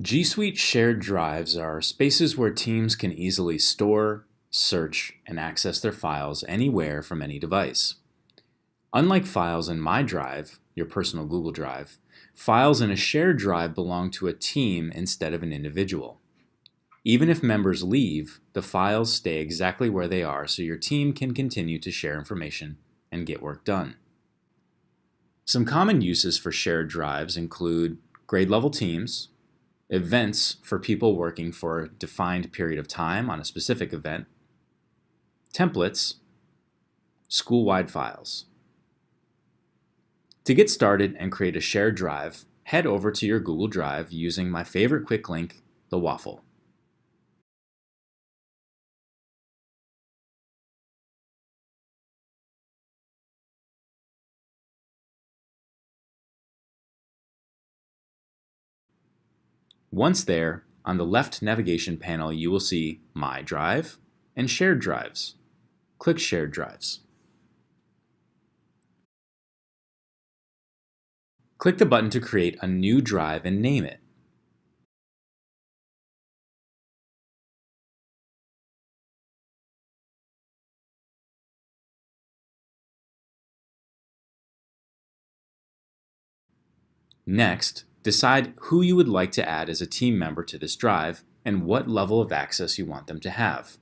GSuite shared drives are spaces where teams can easily store, search, and access their files anywhere from any device. Unlike files in My Drive, your personal Google Drive, files in a shared drive belong to a team instead of an individual. Even if members leave, the files stay exactly where they are so your team can continue to share information and get work done. Some common uses for shared drives include grade-level teams, events for people working for a defined period of time on a specific event, templates, school-wide files. To get started and create a shared drive, head over to your Google Drive using my favorite quick link, the waffle. Once there, on the left navigation panel you will see My Drive and Shared Drives. Click Shared Drives. Click the button to create a new drive and name it. Next, decide who you would like to add as a team member to this drive and what level of access you want them to have.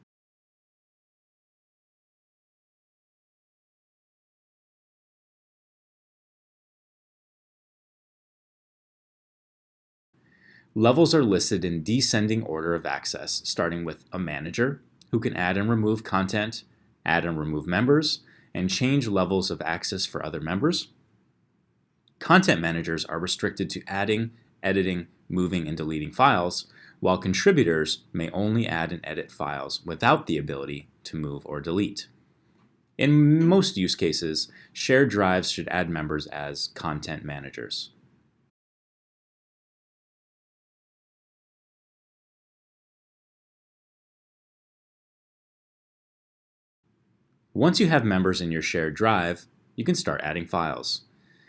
Levels are listed in descending order of access, starting with a manager, who can add and remove content, add and remove members, and change levels of access for other members. Content managers are restricted to adding, editing, moving, and deleting files, while contributors may only add and edit files without the ability to move or delete. In most use cases, shared drives should add members as content managers. Once you have members in your shared drive, you can start adding files.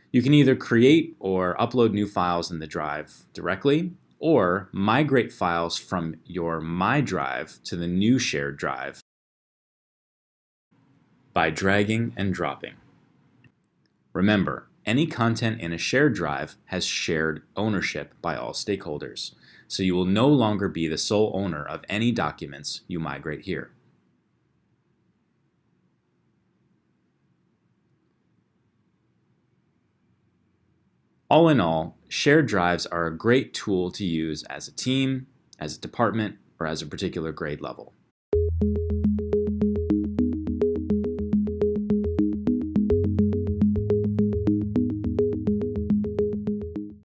You can either create or upload new files in the drive directly, or migrate files from your My Drive to the new shared drive by dragging and dropping. Remember, any content in a shared drive has shared ownership by all stakeholders, so you will no longer be the sole owner of any documents you migrate here. All in all, shared drives are a great tool to use as a team, as a department, or as a particular grade level.